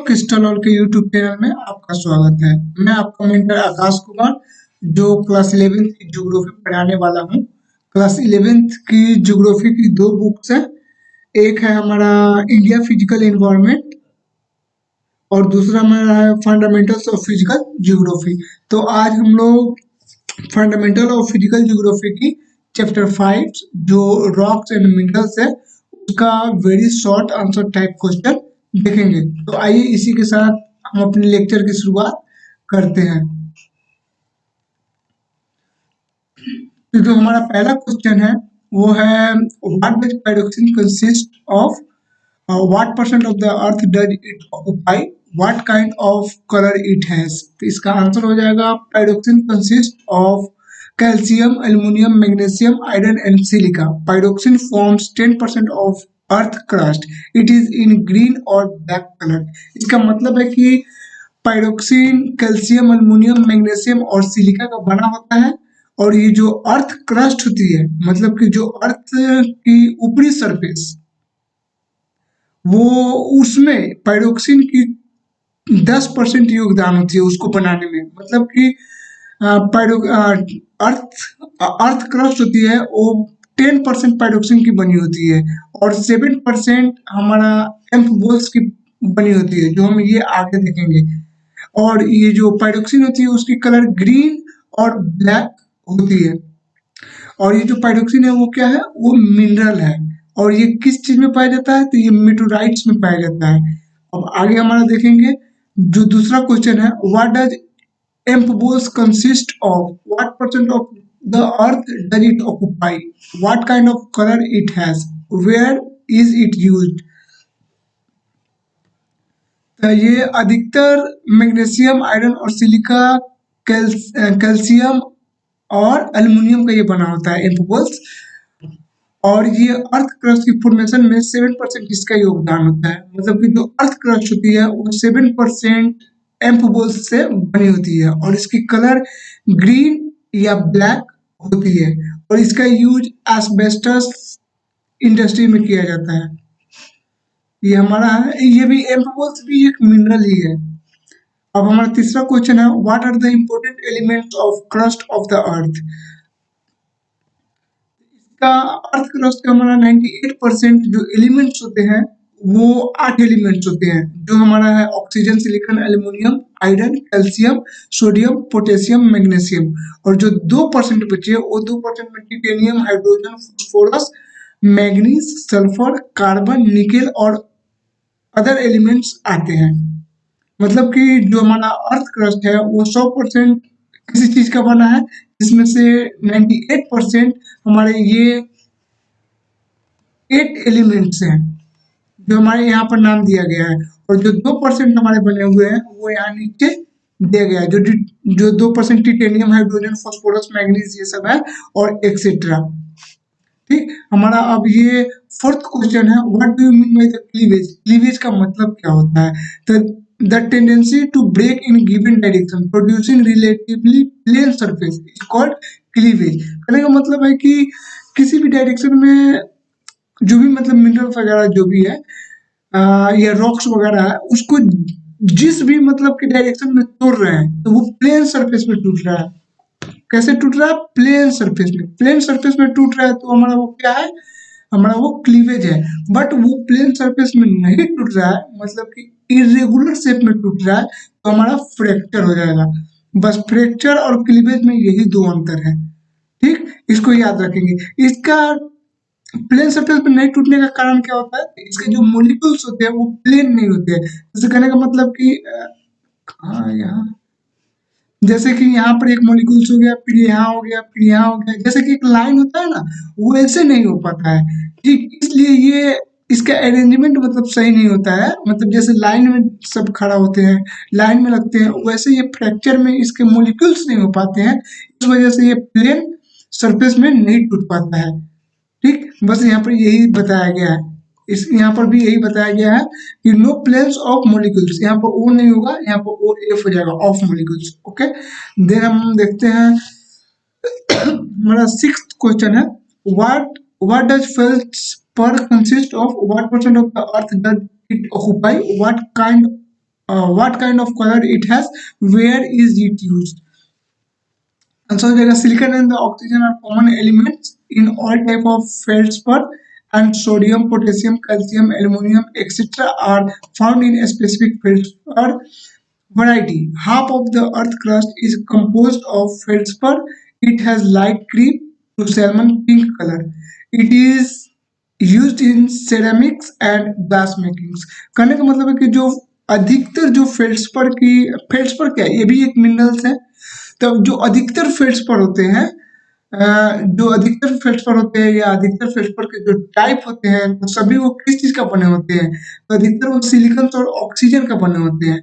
Crystal के YouTube channel में आपका स्वागत है। मैं आपका मेंटर आकाश कुमार, जो क्लास 11th की ज्योग्राफी पढ़ाने वाला हूँ। क्लास 11th की ज्योग्राफी की दो बुक्स हैं। एक है हमारा इंडिया फिजिकल एनवायरनमेंट और दूसरा हमारा है फंडामेंटल्स ऑफ फिजिकल ज्योग्राफी। तो आज हम लोग फंडामेंटल ऑफ फिजिकल ज्योग्राफी की चैप्टर 5 जो रॉक्स एंड मिनरल्स है उसका very short answer type question देखेंगे। तो आइए इसी के साथ हम अपने लेक्चर की शुरुआत करते हैं। तो जो हमारा पहला क्वेश्चन है वो है what does pyroxene consist of, what percent of the earth does it occupy, what kind of colour it has. तो इसका आंसर हो जाएगा pyroxene consist of calcium, aluminium, magnesium, iron and silica. Pyroxene forms 10% of earth crust. It is in green और black colour. इसका मतलब है कि pyroxene calcium, aluminium, magnesium और सिलिका का बना होता है और ये जो अर्थ क्रस्ट होती है मतलब कि जो अर्थ की ऊपरी सरफेस वो उसमें पैराडॉक्सिन की 10% योगदान होती है उसको बनाने में। मतलब कि अर्थ क्रस्ट होती है वो 10% पैराडॉक्सिन की बनी होती है और 7% हमारा एम्फ बोल्स की बनी होती है, जो हम ये आगे देखेंगे। और ये जो पैराडॉक्सिन होती है उसकी कलर ग्रीन और ब्लैक होती है। और ये जो पैराडॉक्सिन है वो क्या है, वो मिनरल है और ये किस चीज में पाया जाता है, तो ये मेटोराइट्स में पाया जाता है। अब आगे हमारा देखेंगे जो दूसरा क्वेश्चन है, what does amphiboles consist of, what percent of the earth does it occupy, what kind of colour it has, where is it used. ये अधिकतर मैग्नीशियम, आयरन और सिलिका, कैल्शियम और एल्युमिनियम का ये बना होता है एम्फबोल्स। और ये अर्थ क्रस्ट की फॉर्मेशन में 7% इसका योगदान होता है। मतलब कि जो अर्थ क्रस्ट होती है वो 7% एम्फबोल्स से बनी होती है और इसकी कलर ग्रीन या ब्लैक होती है और इसका यूज एस्बेस्टस इंडस्ट्री में किया जाता है। ये हमारा है, ये भी एम्फबोल्स भी एक मिनरल ही है। अब हमारा तीसरा क्वेश्चन है, what are the important elements of crust of the earth. का अर्थ क्रस्ट का हमारा 98% जो एलिमेंट्स होते हैं वो 8 एलिमेंट्स होते हैं, जो हमारा है oxygen, silicon, aluminium, iron, calcium, sodium, potassium, magnesium. और जो 2% बचे वो 2% में titanium, hydrogen, phosphorus, manganese, sulphur, carbon, nickel और अदर एलिमेंट्स आते हैं। मतलब कि जो हमारा अर्थ क्रस्ट है वो 100% किसी चीज का बना है, जिसमें से 98% हमारे ये 8 एलिमेंट्स हैं जो हमारे यहाँ पर नाम दिया गया है। और जो 2% हमारे बने हुए हैं वो यहाँ नीचे दिया गया है, जो 2% टिटेनियम, हाइड्रोजन, फास्फोरस, मैग्नीज ये सब है और एक्सेट्रा। ठीक, हमारा अब ये फोर्थ क्वेश्चन है, what do you mean by the cleavage. Cleavage का मतलब क्या होता है, तो the tendency to break in given direction producing relatively plane surface is called cleavage. कहने का मतलब है कि किसी भी डायरेक्शन में जो भी मतलब मिनरल वगैरह जो भी है या रॉक्स वगैरह है उसको जिस भी मतलब के डायरेक्शन में तोड़ रहे हैं तो वो प्लेन सरफेस में टूट रहा है। कैसे टूट रहा है, प्लेन सरफेस में। प्लेन सरफेस में टूट रहा है तो हमारा वो क्या है, हमारा वो क्लीवेज है। बट वो प्लेन सरफेस में नहीं टूट रहा है, मतलब कि इरेगुलर शेप में टूट रहा है तो हमारा फ्रैक्चर हो जाएगा। बस फ्रैक्चर और क्लीवेज में यही दो अंतर है। ठीक, इसको याद रखेंगे। इसका प्लेन सरफेस में नहीं टूटने का कारण क्या होता है, इसके जो मोलिक्यूल्स होते हैं वो प्लेन नहीं होते हैं। जैसे कहने का मतलब कि यहाँ जैसे कि यहाँ पर एक मॉलिक्यूल्स हो गया, फिर यहाँ हो गया, फिर यहाँ हो गया, जैसे कि एक लाइन होता है ना, वो ऐसे नहीं हो पाता है। ठीक, इसलिए ये इसका अरेंजमेंट मतलब सही नहीं होता है। मतलब जैसे लाइन में सब खड़ा होते हैं, लाइन में लगते हैं, वैसे ये फ्रैक्चर में इसके मॉलिक्यूल्स नहीं हो पाते हैं, इस वजह से ये प्लेन सरफेस में नहीं टूट पाता है। ठीक, बस यहाँ पर यही बताया गया है। इस यहाँ पर भी यही बताया गया है कि नो प्लेन्स ऑफ मॉलिक्यूल्स, यहाँ पर ओ नहीं होगा, यहाँ पर ओ एफ हो जाएगा, ऑफ मॉलिक्यूल्स। ओके, देन हम देखते हैं हमारा सिक्स्थ क्वेश्चन है, what what does feldspar consist of, what percent of the earth does it occupy, what kind what kind of color it has, where is it used. Answer हो जाएगा silicon and the oxygen are common elements in all type of feldspar and sodium, potassium, calcium, aluminum, etc. are found in a specific feldspar variety. Half of the Earth crust is composed of feldspar. It has light cream to salmon pink color. It is used in ceramics and glass makings. कहने का मतलब है कि जो अधिकतर जो फेल्डस्पर क्या है, ये भी एक मिनरल्स है। तो जो अधिकतर फेल्डस्पर होते हैं, जो अधिकतर फेल्डस्पर होते हैं या अधिकतर फेल्डस्पर के जो टाइप होते हैं, तो सभी वो किस चीज का बने होते हैं, तो अधिकतर वो सिलिकॉन और ऑक्सीजन का बने होते हैं।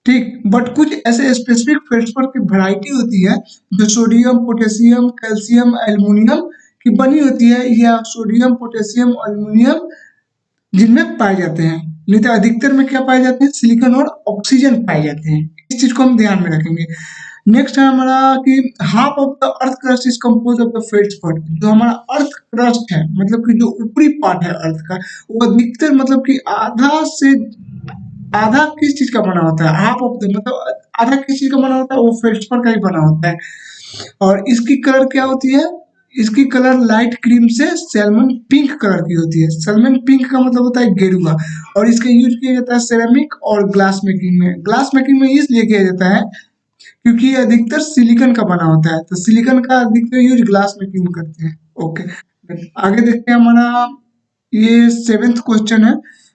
ठीक, बट कुछ ऐसे स्पेसिफिक फेल्डस्पर की वैरायटी होती है जो सोडियम, पोटेशियम, कैल्शियम, एल्युमिनियम की बनी होती है, या सोडियम, पोटेशियम, एल्युमिनियम जिनमें पाए जाते हैं। नहीं तो अधिकतर में क्या पाए जाते हैं, सिलिकॉन और ऑक्सीजन पाए जाते हैं। इस चीज को हम ध्यान में रखेंगे। नेक्स्ट है हमारा कि half of the earth crust is compose of the feldspar. जो हमारा अर्थ क्रस्ट है, मतलब कि जो ऊपरी पार्ट है अर्थ का, वो अधिकतर मतलब कि आधा किस चीज का बना होता है, हाफ ऑफ द मतलब आधा किस चीज का बना होता है, वो फेल्डस्पर का ही बना होता है। और इसकी कलर क्या होती है, इसकी कलर लाइट क्रीम से सैल्मन पिंक कलर की होती है। सैल्मन पिंक का मतलब होता है गेरुआ, और इसका यूज किया जाता है सेरेमिक और ग्लास मेकिंग में। ग्लास मेकिंग में इसलिए किया जाता है क्योंकि ये अधिकतर सिलिकॉन का बना होता है, तो सिलिकॉन का अधिकतर यूज ग्लास मेकिंग में करते हैं। ओके, आगे देखते हैं हमारा ये 7th क्वेश्चन है,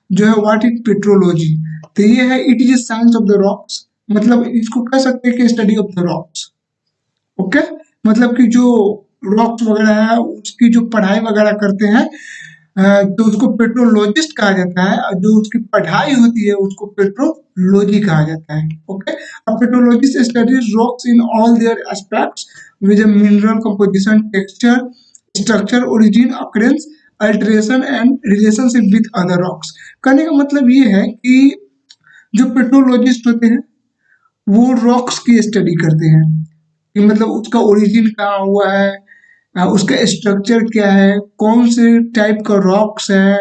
जो है व्हाट इज पेट्रोलॉजी। तो ये है it is science of the rocks, मतलब इसको कह सकते हैं कि study of the rocks. Okay, मतलब कि जो रॉक्स वगैरह है उसकी जो पढ़ाई वगैरह करते हैं, तो उसको पेट्रोलॉजिस्ट कहा जाता है, और जो उसकी पढ़ाई होती है उसको पेट्रोलॉजी कहा जाता है। ओके, अब petrologist studies rocks in all their aspects with mineral composition, texture, structure, origin, occurrence, alteration and relationship with other rocks. कहने का मतलब ये है कि जो पेट्रोलॉजिस्ट होते हैं वो रॉक्स की स्टडी करते हैं, कि मतलब उसका ओरिजिन कहाँ हुआ है, उसका स्ट्रक्चर क्या है, कौन से टाइप का रॉक्स है,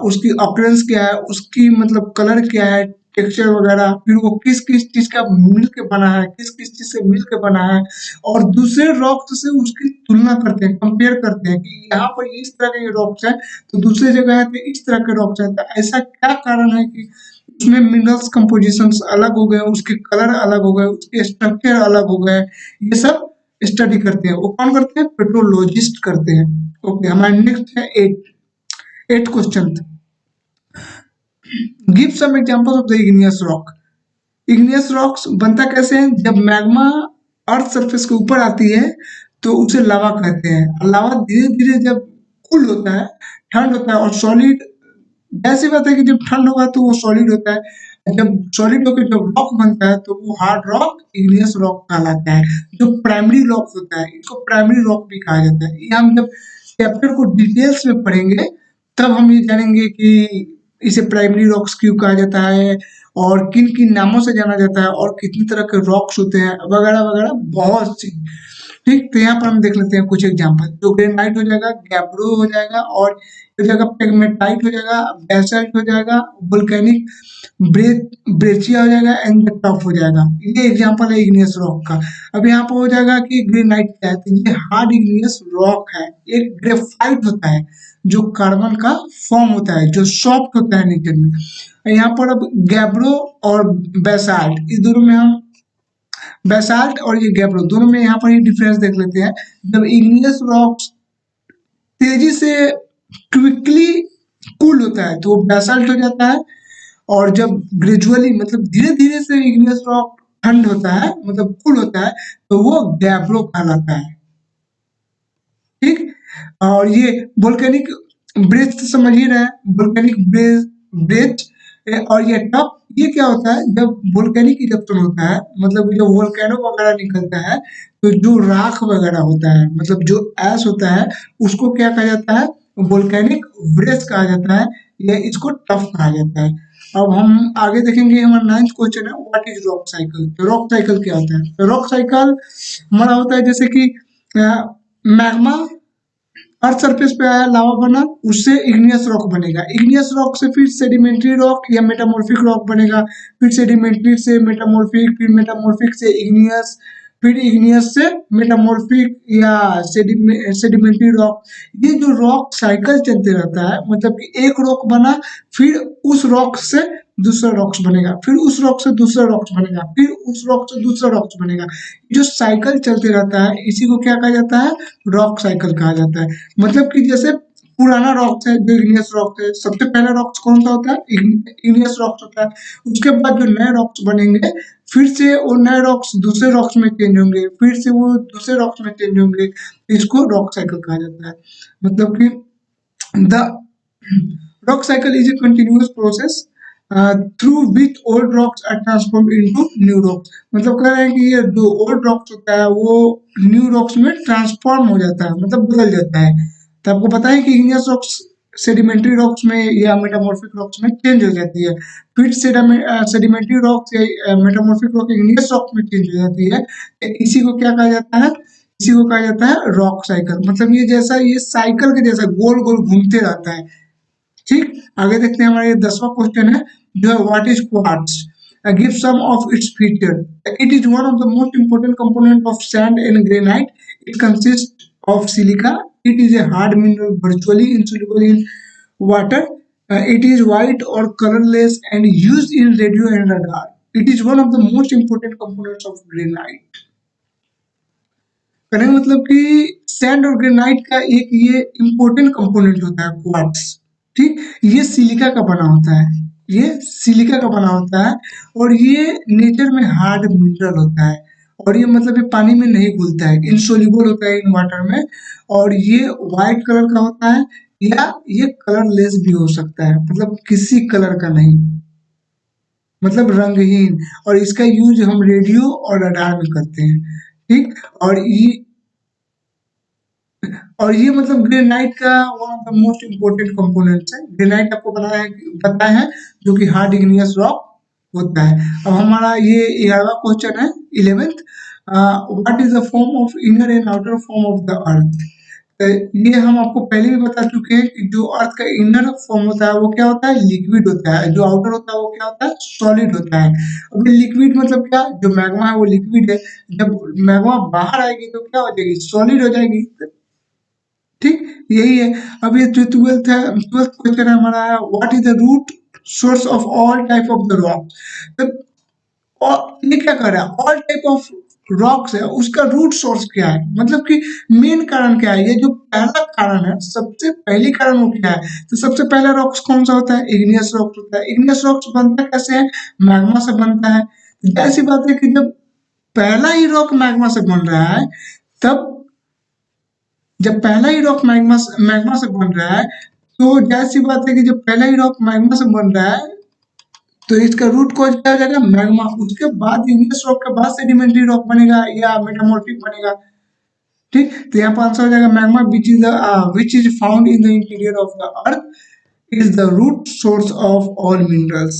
उसकी ऑकरेंस क्या है, उसकी मतलब कलर क्या है, टेक्सचर वगैरह, फिर वो किस किस चीज का मिल के बना है, किस किस चीज से मिल के बना है, और दूसरे रॉक्स से उसकी तुलना करते हैं, कंपेयर करते हैं कि यहाँ पर इस तरह के रॉक्स है तो दूसरी जगह है तो इस तरह के रॉक्स है, तो ऐसा क्या कारण है कि उसमें मिनरल्स कंपोजिशंस अलग हो गए, उसके कलर अलग हो गए, उसके स्ट्रक्चर अलग हो गए, ये सब स्टडी करते हैं। वो कौन करते हैं, पेट्रोलॉजिस्ट करते हैं। ओके, हमारा नेक्स्ट है 8th question, give some examples of the igneous rock. Igneous rocks बनता कैसे है, जब मैग्मा अर्थ सरफेस के ऊपर आती है तो उसे लावा कहते हैं। लावा धीरे धीरे जब कूल होता है, ठंड होता है और सॉलिड, ऐसी बात है कि जब ठंड होगा तो वो सॉलिड होता है, जब सॉलिड होकर जब रॉक बनता है तो वो हार्ड रॉक इग्नियस रॉक कहलाता है। जो प्राइमरी रॉक होता है इसको प्राइमरी रॉक भी कहा जाता है। ये हम जब चैप्टर को डिटेल्स में पढ़ेंगे तब हम ये जानेंगे कि इसे प्राइमरी रॉक्स क्यों कहा जाता है, और किन किन नामों से जाना जाता है, और कितनी तरह के रॉक्स होते हैं, वगैरह वगैरह बहुत सी। ठीक, तो यहाँ पर हम देख लेते हैं कुछ एग्जांपल। जो ग्रेनाइट हो जाएगा, गैब्रो हो जाएगा, और हो जाएगा पेगमेटाइट हो जाएगा, बेसाल्ट हो जाएगा, वोल्केनिक ब्रेचिया हो जाएगा, एंड टफ हो जाएगा। ये एग्जांपल है इग्नियस रॉक का। अब यहाँ पर हो जाएगा कि ग्रेनाइट क्या है, तो ये हार्ड इग्नियस रॉक है। एक ग्रेफाइट होता है जो कार्बन का फॉर्म होता है, जो सॉफ्ट होता है नेचर में। यहाँ पर अब गैब्रो और बेसाल्ट, इस दोनों में हम बेसाल्ट और ये गैब्रो दोनों में यहाँ पर ये डिफरेंस देख लेते हैं। जब इग्नियस रॉक्स तेजी से क्विकली कूल होता है तो वो बेसाल्ट हो जाता है, और जब ग्रेजुअली मतलब धीरे धीरे से इग्नियस रॉक ठंड होता है, मतलब कूल होता है, तो वो गैब्रो कहलाता है। ठीक, और ये वोल्केनिक ब्रेथ तो समझ ही रहे हैं, वोल्केनिक ब्रेथ। और ये टफ, ये क्या होता है, जब वोल्केनिक इरप्शन होता है, मतलब जब वोल्केनो वगैरह निकलता है तो जो राख वगैरह होता है, मतलब जो ऐश होता है, उसको क्या कहा जाता है, वोल्केनिक ब्रेथ कहा जाता है, या इसको टफ कहा जाता है। अब हम आगे देखेंगे, हमारा 9th क्वेश्चन है व्हाट इज रॉक साइकिल। तो रॉक साइकिल क्या होता है, तो रॉक साइकिल हमारा होता है जैसे कि मैग्मा अर्थ सरफेस पे आया, लावा बना, उससे इग्नियस रॉक बनेगा, इग्नियस रॉक से फिर सेडिमेंट्री रॉक या मेटामॉर्फिक रॉक बनेगा, फिर सेडिमेंट्री से मेटामॉर्फिक, फिर मेटामॉर्फिक से इग्नियस, फिर इग्नियस से मेटामॉर्फिक या सेडिमेंट्री रॉक। ये जो रॉक साइकिल चलते रहता है, मतलब कि एक रॉक बना, फिर उस रॉक से दूसरा रॉक्स बनेगा, फिर उस रॉक से दूसरा रॉक्स बनेगा, फिर उस रॉक से दूसरा रॉक्स बनेगा। जो साइकिल चलते रहता है इसी को क्या कहा जाता है, रॉक साइकिल कहा जाता है। मतलब कि जैसे पुराना रॉक है जो इग्नियस रॉक है, सबसे पहला रॉक्स कौन सा होता है, इग्नियस रॉक्स होता है। उसके बाद जो नए रॉक्स बनेंगे, फिर से वो नए रॉक्स दूसरे रॉक्स में चेंज होंगे, फिर से वो दूसरे रॉक्स में चेंज होंगे, इसको रॉक साइकिल कहा जाता है। मतलब कि the rock cycle is a continuous process through which old rocks are transformed into new rocks। मतलब कह रहे हैं कि ये जो old rocks होता है वो new rocks में ट्रांसफॉर्म हो जाता है, मतलब बदल जाता है। तो आपको पता है कि igneous rocks सेडिमेंट्री रॉक्स में या मेटामॉर्फिक रॉक्स में चेंज हो जाती है, फिर सेडिमेंट्री रॉक्स या मेटामॉर्फिक रॉक igneous रॉक में चेंज हो जाती है। इसी को क्या कहा जाता है, इसी को कहा जाता है रॉक साइकिल। मतलब ये जैसा, ये साइकिल के जैसा गोल गोल घूमते रहता है। ठीक, आगे देखते हैं, हमारा ये 10वां क्वेश्चन है जो है what is quartz, give some of its feature. It is one of the most important component of sand and granite. It consist of silica. It is a hard mineral virtually insoluble in water. It is white or colorless and used in radio and radar. It is one of the most important components of granite। करें मतलब कि sand और granite का एक ये important component होता है quartz. ठीक, ये सिलिका का बना होता है, ये सिलिका का बना होता है, और ये नेचर में हार्ड मिनरल होता है, और ये मतलब ये पानी में नहीं घुलता है, इनसोल्यूबल होता है इन वाटर में, और ये व्हाइट कलर का होता है, या ये कलरलेस भी हो सकता है, मतलब किसी कलर का नहीं, मतलब रंगहीन। और इसका यूज हम रेडियो और रडार में करते हैं। ठीक, और ये मतलब ग्रेनाइट का one of the most important components है। ग्रेनाइट आपको पता है जो कि हार्ड इग्नियस रॉक होता है। अब हमारा ये 11वां क्वेश्चन है, 11th, what is the form of inner and outer form of the अर्थ। ये हम आपको पहले भी बता चुके हैं कि जो अर्थ का इनर फॉर्म होता है वो क्या होता है, लिक्विड होता है, जो आउटर होता है वो क्या होता है, सॉलिड होता है। अब लिक्विड मतलब क्या, जो मैग्मा है वो लिक्विड है, जब मैग्मा बाहर आएगी तो क्या हो जाएगी, सॉलिड हो जाएगी। ठीक, यही है। अब ये जो ट्वेल्थ है, ट्वेल्थ क्वेश्चन है हमारा, what is the root source of all type of the rock. तो ये क्या कर रहा है, ऑल टाइप ऑफ रॉक्स है, उसका रूट सोर्स क्या है, मतलब कि मेन कारण क्या है। ये जो पहला कारण है, सबसे पहली कारण वो क्या है, तो सबसे पहला रॉक्स कौन सा होता है, इग्नियस रॉक्स होता है। इग्नियस रॉक्स बनता कैसे है, मैग्मा से बनता है। ऐसी बात है कि जब पहला ही रॉक मैग्मा से बन रहा है, तब जब पहला ही रॉक मैग्मा से बन रहा है, तो जाहिर सी बात है कि जब पहला ही रॉक मैग्मा से बन रहा है, तो इसका रूट कॉज क्या हो जाएगा, मैग्मा। उसके बाद इग्नियस रॉक के बाद सेडिमेंट्री रॉक बनेगा या मेटामॉर्फिक बनेगा। ठीक, तो यहाँ पर आंसर हो जाएगा magma, which is found in the interior of the earth is the root source of all minerals.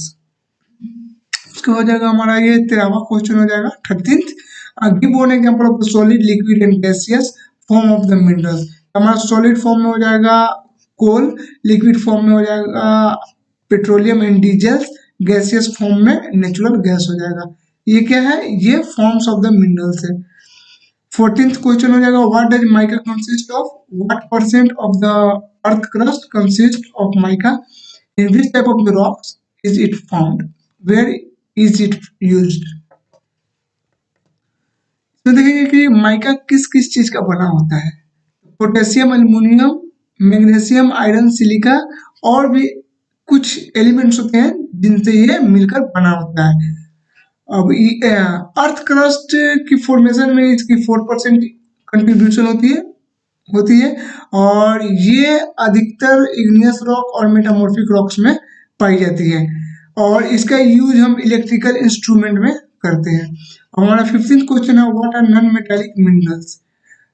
उसका हो जाएगा हमारा ये 13वां क्वेश्चन हो जाएगा, 13th, give one example of the solid liquid and gaseous form of the minerals. हमारा solid form में हो जाएगा कोल, लिक्विड फॉर्म में हो जाएगा petroleum and diesel, gaseous form में नेचुरल गैस हो जाएगा। ये क्या है, ये फॉर्म्स ऑफ द मिनरल्स है। 14th क्वेश्चन हो जाएगा, what does mica consist of, what percent of the earth crust consist of mica, in which type of the rocks is it found, where is it used. तो देखेंगे कि mica किस किस चीज का बना होता है, potassium, aluminium, magnesium, iron, silica, और भी कुछ एलिमेंट्स होते हैं जिनसे ये मिलकर बना होता है। अब अर्थ क्रस्ट की फॉर्मेशन में इसकी 4% कंट्रीब्यूशन होती है, और ये अधिकतर इग्नियस रॉक और मेटामॉर्फिक रॉक्स में पाई जाती है, और इसका यूज हम इलेक्ट्रिकल इंस्ट्रूमेंट में करते हैं। हमारा 15th क्वेश्चन है, what are non metallic minerals,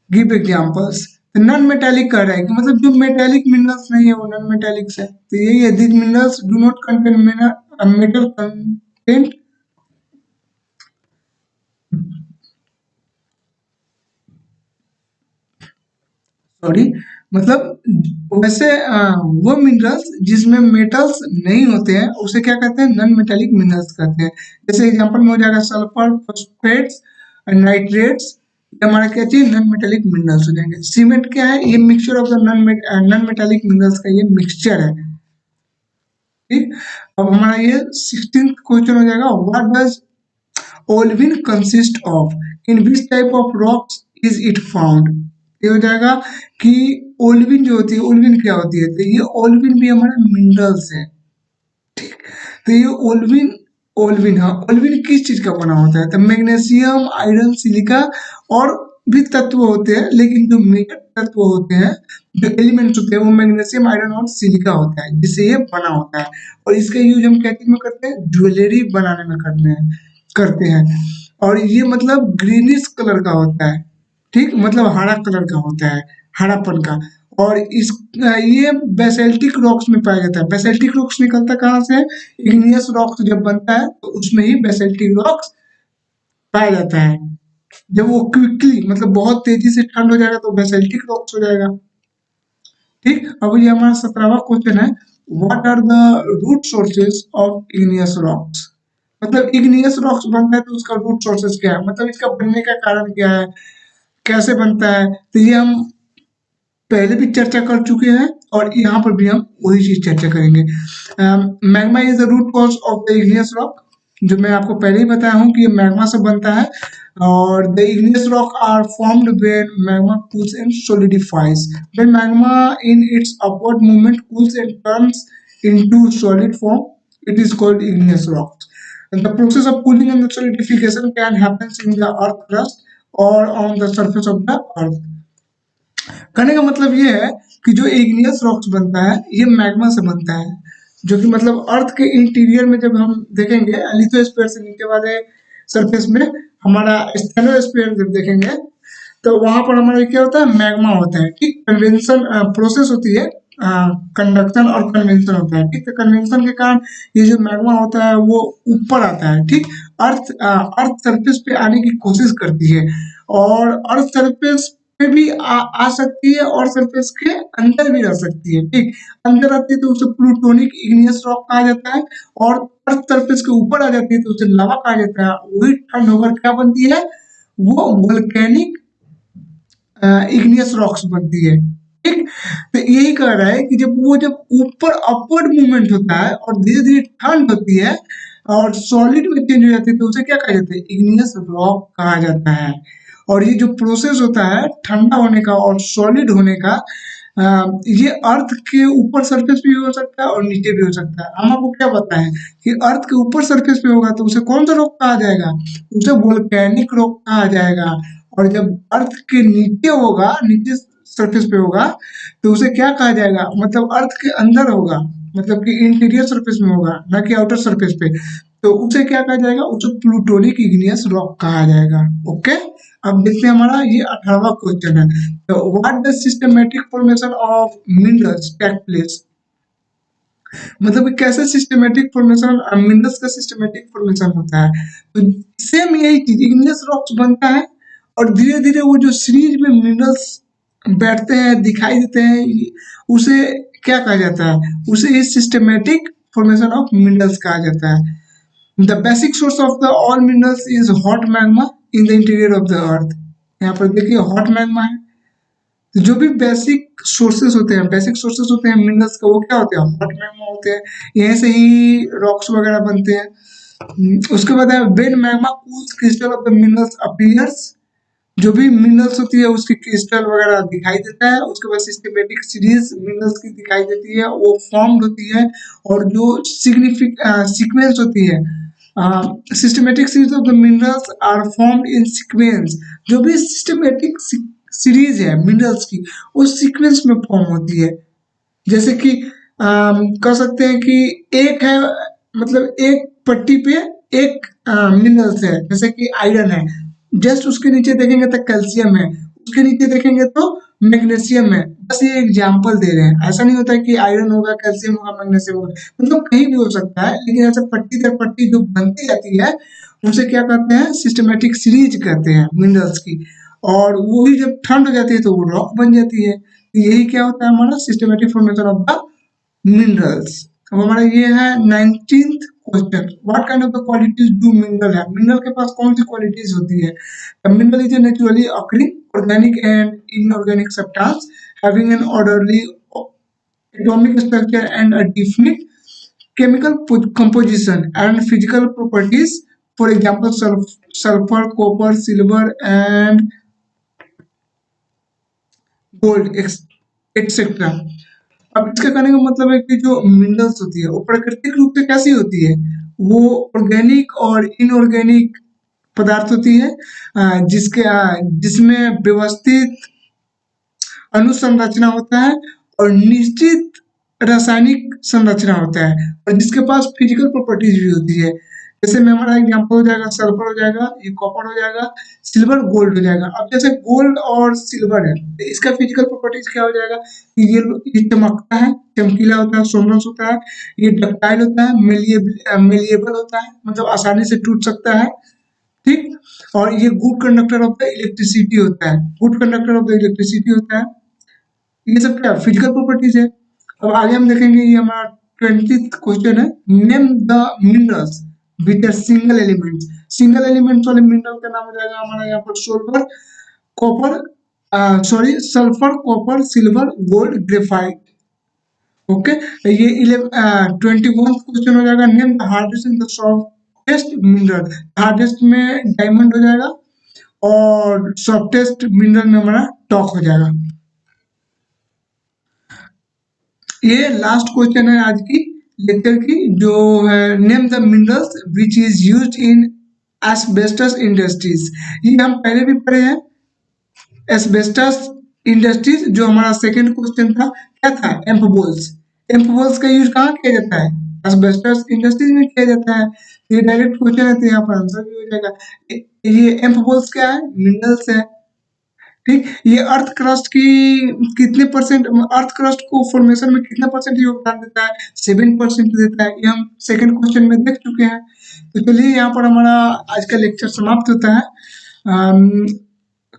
give examples. Non metallic कह रहा है कि मतलब जो मेटालिक मिनरल्स नहीं है वो नॉन मेटालिक्स है, तो यही है, this minerals do not contain metal content. Sorry, मतलब वैसे वो मिनरल्स जिसमें मेटल्स नहीं होते हैं उसे क्या कहते हैं, नॉन मेटेलिक मिनरल्स कहते हैं। जैसे एग्जांपल में हो जाएगा सल्फर, फॉस्फेट्स, नाइट्रेट्स, ये हमारा क्या चाहिए, नॉन मेटेलिक मिनरल्स हो जाएंगे। सीमेंट क्या है, ये mixture of the non metallic minerals का ये मिक्सचर है। ठीक, अब हमारा ये 16th क्वेश्चन हो जाएगा, what does olivine consist of, in which type of rocks is it found. ये हो जाएगा कि ओल्विन जो होती है, ओल्विन क्या होती है, तो ये ओल्विन भी हमारा मिनरल्स है। ठीक, तो ये ओल्विन, ओल्विन, हाँ, ओल्विन किस चीज का बना होता है, तो मैग्नीशियम, आयरन, सिलिका और भी तत्व होते हैं, लेकिन जो मेजर तत्व होते हैं, जो एलिमेंट्स होते हैं, वो मैग्नीशियम, आयरन और सिलिका होता है, जिससे ये बना होता है। और इसका यूज हम क्या चीज में करते हैं, ज्वेलरी बनाने में करते हैं। और ये मतलब ग्रीनिश कलर का होता है। ठीक, मतलब हरा कलर का होता है, हरापन का। और इस ये बेसाल्टिक रॉक्स में पाया जाता है। बेसाल्टिक रॉक्स निकलता कहाँ से है, इग्नियस रॉक्स जब बनता है तो उसमें ही बेसाल्टिक रॉक्स पाया जाता है। जब वो क्विकली मतलब बहुत तेजी से ठंड हो जाएगा तो बेसाल्टिक रॉक्स हो जाएगा। ठीक, अब ये हमारा 17वां क्वेश्चन है, what are the root sources of igneous rocks. मतलब इग्नियस रॉक्स बनता है तो उसका रूट सोर्सेज क्या है, मतलब इसका बनने का कारण क्या है, कैसे बनता है, तो ये हम पहले भी चर्चा कर चुके हैं और यहाँ पर भी हम वही चीज चर्चा करेंगे। Magma is the root cause of the igneous rock, जो मैं आपको पहले ही बताया हूँ कि ये मैग्मा से बनता है। और the igneous rock are formed when magma cools and solidifies, when magma in its upward movement cools and turns into solid form, it is called igneous rock. And the process of cooling and solidification can happen in the earth crust or on the surface of the earth. कहने का मतलब ये है कि जो igneous rocks बनता है ये मैग्मा से बनता है, जो कि मतलब अर्थ के इंटीरियर में जब हम देखेंगे लिथोस्फीयर से नीचे वाले सरफेस में हमारा स्टेनोस्फीयर जब देखेंगे तो वहां पर हमारा क्या होता है, मैग्मा होता है। ठीक, कन्वेंशन प्रोसेस होती है, कंडक्शन और कन्वेंशन होता है। ठीक, तो कन्वेंशन के कारण ये जो मैग्मा होता है वो ऊपर आता है। ठीक, अर्थ सरफेस पे आने की कोशिश करती है और अर्थ सरफेस पे भी आ सकती है और सरफेस के अंदर भी रह सकती है। ठीक, अंदर आती है तो उसे प्लूटोनिक इग्नियस रॉक कहा जाता है और अर्थ सरफेस के ऊपर आ जाती है तो उसे लावा कहा जाता है। वही ठंड होकर क्या बनती है, वो वोल्केनिक इग्नियस रॉक्स बनती है। ठीक, तो यही कह रहा है कि जब ऊपर अपवर्ड मूवमेंट होता है और धीरे धीरे ठंड होती है और सॉलिड में चेंज हो जाती है तो उसे क्या कहा जाता है, इग्नियस रॉक कहा जाता है। और ये जो प्रोसेस होता है ठंडा होने का और सॉलिड होने का, ये अर्थ के ऊपर सरफेस भी हो सकता है और नीचे भी हो सकता है। हम आपको क्या बताएं कि अर्थ के ऊपर सरफेस पे होगा तो उसे कौन सा रॉक कहा जाएगा, उसे वोल्केनिक रॉक कहा जाएगा। और जब अर्थ के नीचे होगा, नीचे सरफेस पे होगा तो उसे क्या कहा जाएगा, मतलब अर्थ के अंदर होगा, मतलब कि इंटीरियर सरफेस में होगा ना कि आउटर सरफेस पे, तो उसे क्या कहा जाएगा, उसे प्लूटोनिक इग्नियस रॉक कहा जाएगा। ओके, अब देखते हैं हमारा ये 18वां क्वेश्चन है, तो what the systematic formation of minerals take place. मतलब कि कैसे सिस्टमैटिक फॉर्मेशन, मिनरल्स का सिस्टमैटिक फॉर्मेशन होता है। तो सेम यही चीज इग्नियस रॉक्स बनता है और धीरे धीरे वो जो सीरीज में मिनरल्स बैठते हैं, दिखाई देते हैं, उसे क्या कहा जाता है, उसे इस सिस्टमैटिक फॉर्मेशन ऑफ मिनरल्स कहा जाता है। The basic source of the all minerals is hot magma in the interior of the अर्थ। यहाँ पर देखिए हॉट मैग्मा है। तो जो भी बेसिक सोर्सेस होते हैं, बेसिक सोर्सेस होते हैं मिनरल्स का, वो क्या होते हैं, हॉट मैग्मा होते हैं। यहीं से ही रॉक्स वगैरह बनते हैं। उसके बाद है when magma cools crystal of the minerals appears, जो भी मिनरल्स होती है उसकी क्रिस्टल वगैरह दिखाई देता है। उसके बाद सिस्टमेटिक सीरीज मिनरल्स की दिखाई देती है, वो फॉर्म्ड होती है। और जो सीक्वेंस होती है, systematic series of the minerals are formed in sequence. जो भी सिस्टमेटिक सीरीज है मिनरल्स की, वो सीक्वेंस में फॉर्म होती है। जैसे कि कह सकते हैं कि एक है, मतलब एक पट्टी पे एक मिनरल्स है, जैसे कि आयरन है, जस्ट उसके नीचे देखेंगे तो कैल्शियम है, उसके नीचे देखेंगे तो मैग्नीशियम है। बस ये एग्जांपल दे रहे हैं, ऐसा नहीं होता है कि आयरन होगा, कैल्शियम होगा, मैग्नीशियम होगा, मतलब कहीं भी हो सकता है। लेकिन ऐसे पट्टी दर पट्टी जो बनती जाती है उसे क्या कहते हैं, सिस्टमेटिक सीरीज कहते हैं मिनरल्स की। और वही जब ठंड हो जाती है तो वो रॉक बन जाती है। यही क्या होता है हमारा systematic formation of the minerals. अब हमारा ये है 19th question, what kind of the qualities do mineral है। मिनरल के पास कौन सी क्वालिटीज होती है। Mineral is a naturally occurring organic and inorganic substance having an orderly atomic structure and a definite chemical composition and physical properties. For example, sulfur, copper, silver, and gold etcetera. अब इसका कहने का मतलब है कि जो मिनरल्स होती है वो प्राकृतिक रूप से कैसी होती है, वो ऑर्गेनिक और इनऑर्गेनिक पदार्थ होती है, जिसमें व्यवस्थित अनुसंरचना होता है और निश्चित रासायनिक संरचना होता है और जिसके पास फिजिकल प्रॉपर्टीज भी होती है। जैसे में हमारा एग्जांपल हो जाएगा सल्फर हो जाएगा, ये कॉपर हो जाएगा, सिल्वर गोल्ड हो जाएगा। अब जैसे गोल्ड और सिल्वर है तो इसका फिजिकल प्रॉपर्टीज क्या हो जाएगा, ये चमकता है, चमकीला होता है, सोनस होता है, ये डक्टाइल होता है, मेलिएबल होता है, मतलब आसानी से टूट सकता है, ठीक। और ये good conductor of the electricity होता है, good conductor of the electricity होता है। ये सब क्या फिजिकल प्रॉपर्टीज है। अब आगे हम देखेंगे, ये हमारा 20th क्वेश्चन है, name the minerals with single elements. Single elements वाले मिनरल का नाम हो जाएगा हमारा यहाँ पर sulphur, copper, sulphur, copper, silver, gold, graphite. Okay, ये 21st क्वेश्चन हो जाएगा, name the hardest in the softest mineral. Hardest में डायमंड हो जाएगा और सॉफ्टेस्ट मिनरल में हमारा टॉक हो जाएगा। ये लास्ट क्वेश्चन है आज की लेक्चर की, जो है name the minerals which is used in asbestos industries. ये हम पहले भी पढ़े हैं, एस्बेस्टस इंडस्ट्रीज जो हमारा सेकंड क्वेश्चन था, क्या था, एम्फबोल्स। एम्फबोल्स का यूज कहाँ किया जाता है, एस्बेस्टस इंडस्ट्रीज में किया जाता है। ये डायरेक्ट क्वेश्चन है तो यहाँ पर आंसर भी हो जाएगा। ये एम्फबोल्स क्या है, मिनरल्स है, ठीक। ये अर्थ क्रस्ट की कितने परसेंट, अर्थ क्रस्ट को फॉर्मेशन में कितना परसेंट योगदान देता है, 7% देता है। ये हम सेकंड क्वेश्चन में देख चुके हैं। तो चलिए यहाँ पर हमारा आज का लेक्चर समाप्त होता है।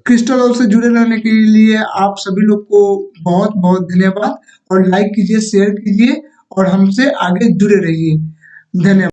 क्रिस्टल ऑल से जुड़े रहने के लिए आप सभी लोग को बहुत बहुत धन्यवाद, और लाइक कीजिए, शेयर कीजिए और हमसे आगे जुड़े रहिए। धन्यवाद।